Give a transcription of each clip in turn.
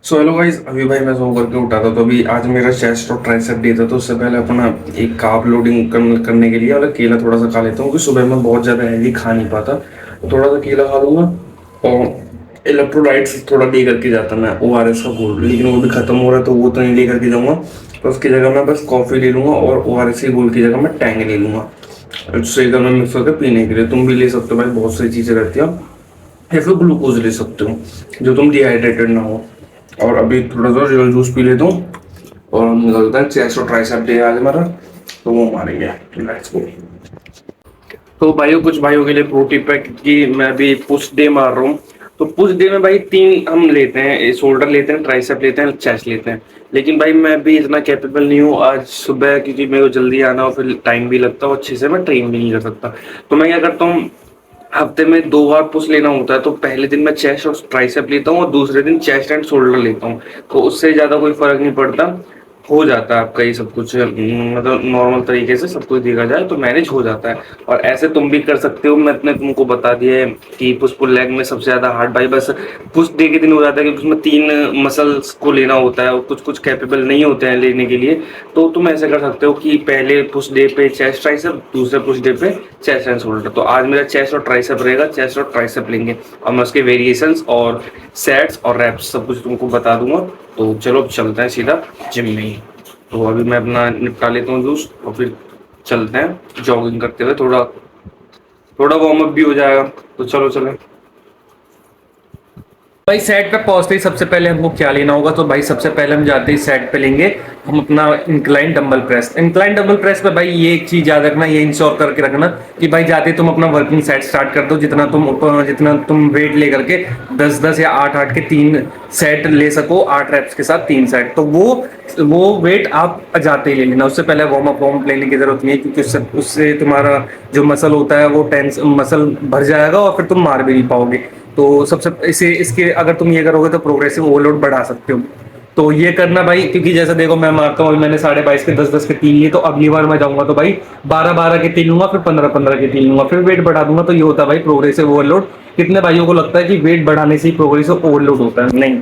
So hello guys, अभी भाई मैं सो करके उठा था। तो अभी आज मेरा चेस्ट और ट्राइसेप डे था। तो उससे पहले अपना एक कार्ब लोडिंग करने के लिए वाला केला थोड़ा सा खा लेता हूँ, क्योंकि सुबह में बहुत ज़्यादा हैवी खा नहीं पाता। तो थोड़ा सा केला खा लूँगा और इलेक्ट्रोलाइट्स थोड़ा ले करके जाता मैं, ORS का घोल, लेकिन वो भी खत्म हो रहा है तो वो तो नहीं ले करके जाऊँगा। तो उसकी जगह मैं बस कॉफ़ी ले लूँगा और ORS के घोल की जगह मैं टैंग ले लूँगा, उससे एकदम में मिक्स करके पीने के लिए। तुम भी ले सकते हो भाई, बहुत सारी चीज़ें रहती हैं। या फिर ग्लूकोज ले सकते हो जो तुम डिहाइड्रेटेड ना हो। और अभी थोड़ा सा रियल जूस पी लेता हूँ और हम निकलते हैं। चेस्ट और ट्राइसेप डे आज हमारा, तो वो मारेंगे। Let's go. तो भाइयों, कुछ भाइयों के लिए प्रो टिप है, क्योंकि मैं अभी पुश डे मार रहा हूँ। तो पुश डे में भाई तीन हम लेते हैं, शोल्डर लेते हैं, ट्राइसेप लेते हैं, चेस्ट लेते हैं। लेकिन भाई मैं भी इतना कैपेबल नहीं हूँ आज सुबह, क्योंकि मेरे को जल्दी आना और फिर टाइम भी लगता है और अच्छे से मैं ट्रेन भी नहीं कर सकता। तो मैं क्या करता हूँ, हफ्ते में 2 बार पुश लेना होता है। तो पहले दिन मैं चेस्ट और ट्राइसेप लेता हूँ और दूसरे दिन चेस्ट एंड शोल्डर लेता हूँ। तो उससे ज्यादा कोई फर्क नहीं पड़ता, हो जाता है आपका ये सब कुछ। मतलब नॉर्मल तरीके से सब कुछ देखा जाए तो मैनेज हो जाता है। और ऐसे तुम भी कर सकते हो। मैंने तुमको बता दिया है कि पुश पुल लेग में सबसे ज्यादा हार्ड भाई बस पुश डे के दिन हो जाता है, क्योंकि उसमें 3 मसल्स को लेना होता है और कुछ कुछ कैपेबल नहीं होते हैं लेने के लिए। तो तुम ऐसे कर सकते हो कि पहले पुश डे पे चेस्ट ट्राइसेप, दूसरे पुश डे पे चेस्ट एंड शोल्डर। तो आज मेरा चेस्ट और ट्राइसेप रहेगा, चेस्ट और ट्राइसेप लेंगे और मैं उसके वेरिएशंस और सेट्स और रैप्स सब कुछ तुमको बता दूंगा। तो चलो अब चलते हैं सीधा जिम में ही। तो अभी मैं अपना निपटा लेता हूँ जूस और फिर चलते हैं जॉगिंग करते हुए। थोड़ा थोड़ा वार्म अप भी हो जाएगा। तो चलो चलें। भाई सेट पे पहुंचते ही सबसे पहले हमको क्या लेना होगा, तो भाई सबसे पहले हम जाते ही सेट पे लेंगे हम अपना incline dumbbell press. Incline dumbbell press पे भाई ये एक चीज याद रखना, ये इंश्योर करके रखना कि भाई जाते तुम अपना वर्किंग सेट स्टार्ट कर दो, जितना तुम वेट लेकर के 10-10 या 8-8 के 3 सेट ले सको, 8 रेप्स के साथ 3 सेट। तो वो वेट आप जाते ही ले लेना, उससे पहले वार्म अप लेने की जरूरत नहीं है, क्योंकि उससे उससे तुम्हारा जो मसल होता है वो टेंस मसल भर जाएगा और फिर तुम मार भी नहीं पाओगे। तो सबसे इसे इसके अगर तुम ये करोगे तो प्रोग्रेसिव ओवरलोड बढ़ा सकते हो। तो ये करना भाई, क्योंकि जैसे देखो मैं मारता हूँ, मैंने 22.5 के 10-10 के 3 लिए, तो अगली बार मैं जाऊंगा तो भाई 12-12 के 3 लूंगा, फिर 15-15 के 3 लूंगा, फिर वेट बढ़ा दूंगा। तो ये होता है भाई प्रोग्रेसिव ओवरलोड। कितने भाइयों को लगता है कि वेट बढ़ाने से ही प्रोग्रेसिव ओवरलोड होता है? नहीं।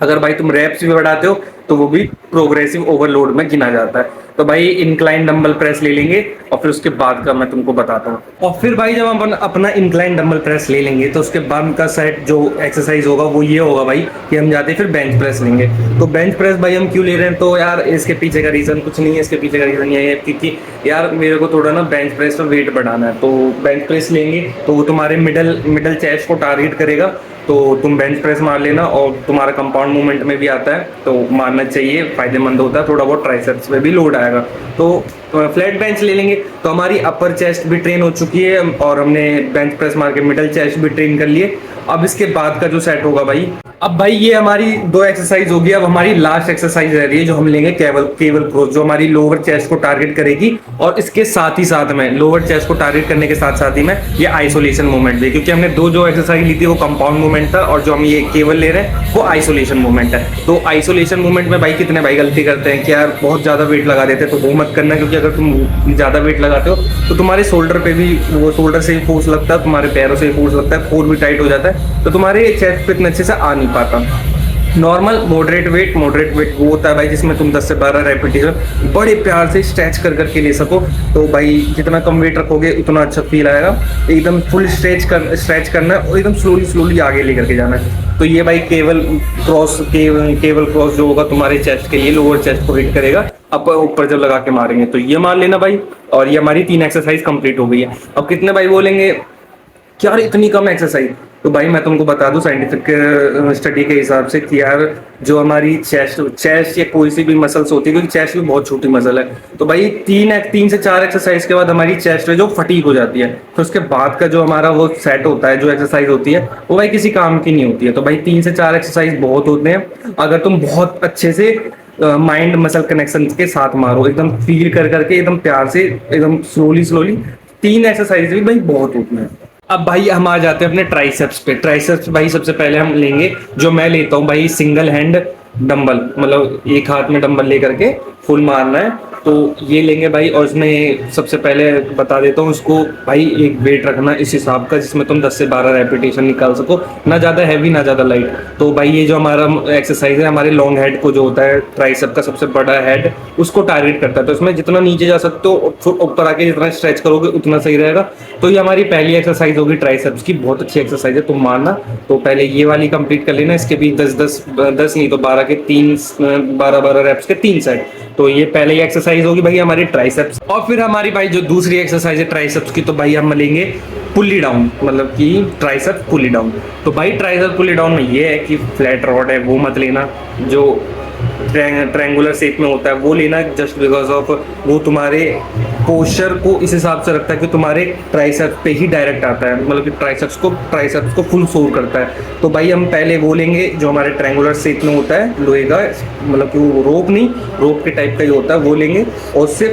अगर भाई तुम रेप्स भी बढ़ाते हो तो वो भी प्रोग्रेसिव ओवरलोड में गिना जाता है। तो भाई इंक्लाइन डंबल प्रेस ले लेंगे और फिर उसके बाद का मैं तुमको बताता हूँ। और फिर भाई जब हम अपना इंक्लाइन डंबल प्रेस ले लेंगे तो उसके बाद का सेट जो एक्सरसाइज होगा वो ये होगा भाई कि हम जाते हैं फिर बेंच प्रेस लेंगे। तो बेंच प्रेस भाई हम क्यों ले रहे हैं, तो यार इसके पीछे का रीजन कुछ नहीं है। इसके पीछे का रीजन ये है क्योंकि यार मेरे को थोड़ा ना बेंच प्रेस पर वेट बढ़ाना है। तो बेंच प्रेस लेंगे तो वो तुम्हारे मिडल मिडल चेस्ट को टारगेट करेगा। तो तुम बेंच प्रेस मार लेना और तुम्हारा कंपाउंड मूवमेंट में भी आता है, तो मारना चाहिए, फायदेमंद होता है। थोड़ा बहुत ट्राइसेप्स में भी लोड आएगा। तो फ्लैट बेंच ले लेंगे तो हमारी अपर चेस्ट भी ट्रेन हो चुकी है और हमने बेंच प्रेस मार के मिडल चेस्ट भी ट्रेन कर लिए। अब इसके बाद का जो सेट होगा भाई, अब भाई ये हमारी 2 एक्सरसाइज होगी। अब हमारी लास्ट एक्सरसाइज रह रही है जो हम लेंगे केवल केवल क्रोस, जो हमारी लोअर चेस्ट को टारगेट करेगी। और इसके साथ ही साथ में लोअर चेस्ट को टारगेट करने के साथ साथ ही में ये आइसोलेशन मूवमेंट भी, क्योंकि हमने जो एक्सरसाइज ली थी वो कंपाउंड मूवमेंट था और जो हम ये केवल ले रहे हैं वो आइसोलेशन मूवमेंट है। तो आइसोलेशन मूवमेंट में भाई कितने भाई गलती करते हैं कि यार बहुत ज्यादा वेट लगा देते हैं, तो वो मत करना, क्योंकि अगर तुम ज्यादा वेट लगाते हो तो तुम्हारे शोल्डर पे भी, वो शोल्डर से ही फोर्स लगता है, तुम्हारे पैरों से ही फोर्स लगता है, कोर भी टाइट हो जाता है, तो तुम्हारे चेस्ट पे इतने अच्छे से आ नहीं पाता। नॉर्मल मॉडरेट वेट वो होता है भाई जिसमें तुम 10 से 12 रेपिटेशन बड़े प्यार से स्ट्रेच कर करके ले सको। तो भाई जितना कम वेट रखोगे उतना अच्छा फील आएगा। एकदम फुल स्ट्रेच करना है और एकदम स्लोली स्लोली आगे लेकर के जाना है। तो ये भाई केवल क्रॉस जो होगा तुम्हारे चेस्ट के लिए, लोअर चेस्ट को हिट करेगा। अब ऊपर जब लगा के मारेंगे तो ये मार लेना भाई। और ये हमारी 3 एक्सरसाइज कंप्लीट हो गई है। अब कितने भाई बोलेंगे क्या यार इतनी कम एक्सरसाइज, तो भाई मैं तुमको बता दूं साइंटिफिक स्टडी के हिसाब से कि यार जो हमारी चेस्ट या कोई सी भी मसल्स होती है, क्योंकि चेस्ट भी बहुत छोटी मसल है, तो भाई 3 से 4 एक्सरसाइज के बाद हमारी चेस्ट जो फटीग हो जाती है, तो उसके बाद का जो हमारा वो सेट होता है, जो एक्सरसाइज होती है, वो भाई किसी काम की नहीं होती है। तो भाई 3 से 4 एक्सरसाइज बहुत होते हैं अगर तुम बहुत अच्छे से माइंड मसल कनेक्शन के साथ मारो, एकदम फील कर करके, एकदम प्यार से, एकदम स्लोली स्लोली। 3 एक्सरसाइज भी भाई बहुत होती हैं। अब भाई हम आ जाते हैं अपने ट्राइसेप्स पे। ट्राइसेप्स भाई सबसे पहले हम लेंगे, जो मैं लेता हूँ भाई, सिंगल हैंड डंबल, मतलब एक हाथ में डंबल लेकर के फुल मारना है। तो ये लेंगे भाई, और इसमें सबसे पहले बता देता हूँ उसको भाई, एक वेट रखना इस हिसाब का जिसमें तुम 10 से 12 रेपिटेशन निकाल सको, ना ज़्यादा हैवी ना ज़्यादा लाइट। तो भाई ये जो हमारा एक्सरसाइज है हमारे लॉन्ग हेड को, जो होता है ट्राइसेप का सबसे बड़ा हेड, उसको टारगेट करता है। तो इसमें जितना नीचे जा सकते हो, ऊपर आके जितना स्ट्रेच करोगे उतना सही रहेगा। तो ये हमारी पहली एक्सरसाइज होगी ट्राइसेप्स की, बहुत अच्छी एक्सरसाइज है, तुम मानना। तो पहले ये वाली कंप्लीट कर लेना, इसके भी 10 नहीं तो 12 के 12 रेप्स के 3 सेट। तो ये पहले ही एक्सरसाइज होगी भाई हमारी ट्राइसेप्स। और फिर हमारी भाई जो दूसरी एक्सरसाइज है ट्राइसेप्स की, तो भाई हम लेंगे पुल्ली डाउन, मतलब कि ट्राइसेप पुल्ली डाउन। तो भाई ट्राइसेप पुल्ली डाउन में ये है कि फ्लैट रॉड है वो मत लेना, जो ट्रायंगुलर शेप में होता है वो लेना, जस्ट बिकॉज ऑफ वो तुम्हारे पोस्चर को इस हिसाब से रखता है कि तुम्हारे ट्राइसेप्स पे ही डायरेक्ट आता है, मतलब कि ट्राइसेप्स को फुल सोर करता है। तो भाई हम पहले वो लेंगे जो हमारे ट्रायंगुलर शेप में होता है लोहे का, मतलब कि वो रोप नहीं, रोप के टाइप का ही होता है, वो लेंगे और उससे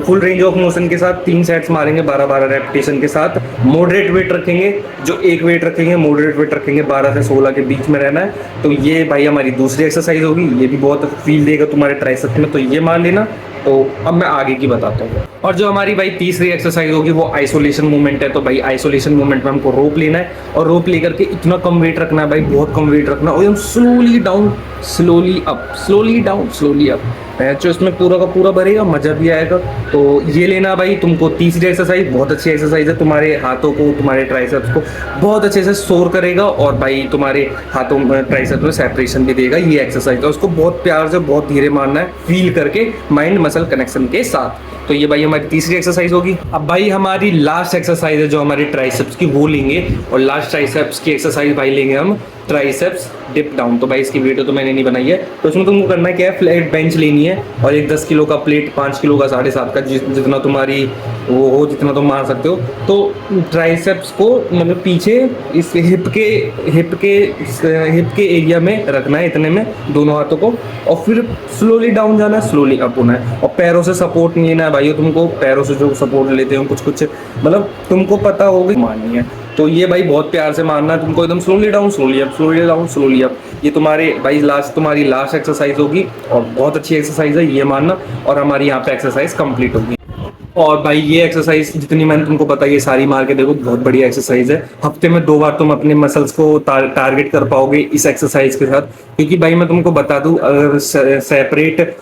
फुल रेंज ऑफ मोशन के साथ 3 सेट्स मारेंगे 12-12 रेपिटेशन के साथ। मॉडरेट वेट रखेंगे, जो एक वेट रखेंगे मॉडरेट वेट रखेंगे, 12 से 16 के बीच में रहना है। तो ये भाई हमारी दूसरी एक्सरसाइज होगी, ये भी बहुत फील देगा तुम्हारे ट्राइसेप्स में, तो ये मान लेना। तो अब मैं आगे की बताता हूँ। और जो हमारी भाई तीसरी एक्सरसाइज होगी वो आइसोलेशन मूवमेंट है। तो भाई आइसोलेशन मूवमेंट में हमको रोप लेना है और रोप लेकर के इतना कम वेट रखना है भाई, बहुत कम वेट रखना है, और हम slowly down slowly up, slowly down slowly up, जो इसमें पूरा का पूरा भरेगा, मजा भी आएगा। तो ये लेना भाई तुमको तीसरी एक्सरसाइज, बहुत अच्छी एक्सरसाइज है, तुम्हारे हाथों को, तुम्हारे ट्राइसेप्स को बहुत अच्छे से सोर करेगा, और भाई तुम्हारे हाथों में ट्राइसेप्स में सेपरेशन भी देगा ये एक्सरसाइज। तो उसको बहुत प्यार से बहुत धीरे मारना है, फील करके माइंड मसल कनेक्शन के साथ। तो ये भाई हमारी तीसरी एक्सरसाइज होगी। अब भाई हमारी लास्ट एक्सरसाइज है जो हमारी ट्राइसेप्स की, वो लेंगे, और लास्ट ट्राइसेप्स की एक्सरसाइज भाई लेंगे हम ट्राइसेप्स डिप डाउन। तो भाई इसकी वीडियो तो मैंने नहीं बनाई है। तो इसमें तुमको करना क्या है, फ्लैट बेंच लेनी है और एक 10 किलो का प्लेट, 5 किलो का, 7.5 का, जितना तुम्हारी वो हो, जितना तुम मार सकते हो। तो ट्राइसेप्स को मतलब पीछे इस हिप के एरिया में रखना है, इतने में दोनों हाथों को, और फिर स्लोली डाउन जाना है, स्लोली अप होना है, और पैरों से सपोर्ट नहीं लेना है भाई। तुमको पैरों से जो सपोर्ट लेते हो कुछ मतलब तुमको पता होगा माननी है। तो ये भाई बहुत प्यार से मारना है तुमको, एकदम slowly down slowly up, slowly down slowly up. ये तुम्हारी लास्ट एक्सरसाइज होगी, और बहुत अच्छी एक्सरसाइज है, ये मानना। और हमारी यहाँ पे एक्सरसाइज कंप्लीट होगी। और भाई ये एक्सरसाइज जितनी मैंने तुमको बताई ये सारी मार के देखो, बहुत बढ़िया एक्सरसाइज है। हफ्ते में 2 बार तुम अपने मसल्स को टारगेट कर पाओगे इस एक्सरसाइज के साथ। क्योंकि भाई मैं तुमको बता दूं, अगर सेपरेट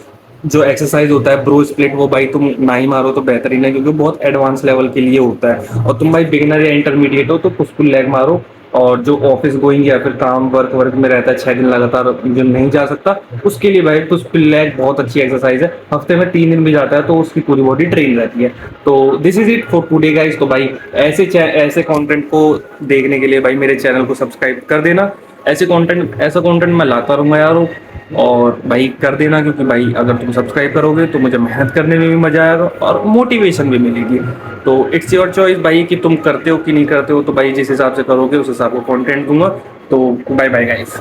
जो एक्सरसाइज होता है ब्रो स्प्लिट, वो भाई तुम ना ही मारो तो बेहतरीन है, क्योंकि बहुत एडवांस लेवल के लिए होता है। और तुम भाई बिगिनर या इंटरमीडिएट हो तो पुश पुल लेग मारो। और जो ऑफिस गोइंग या फिर काम वर्क में रहता है 6 दिन लगातार, जो नहीं जा सकता, उसके लिए भाई पुश पुल लेग बहुत अच्छी एक्सरसाइज है। हफ्ते में 3 दिन भी जाता है तो उसकी पूरी बॉडी ट्रेन रहती है। तो this is it for today guys. तो भाई ऐसे कंटेंट को देखने के लिए भाई मेरे चैनल को सब्सक्राइब कर देना। ऐसा कंटेंट मैं लाता रहूँगा यार। और भाई कर देना, क्योंकि भाई अगर तुम सब्सक्राइब करोगे तो मुझे मेहनत करने में भी मजा आएगा और मोटिवेशन भी मिलेगी। तो इट्स योर चॉइस भाई कि तुम करते हो कि नहीं करते हो। तो भाई जिस हिसाब से करोगे उस हिसाब का कंटेंट दूंगा। तो बाय बाय गाइस।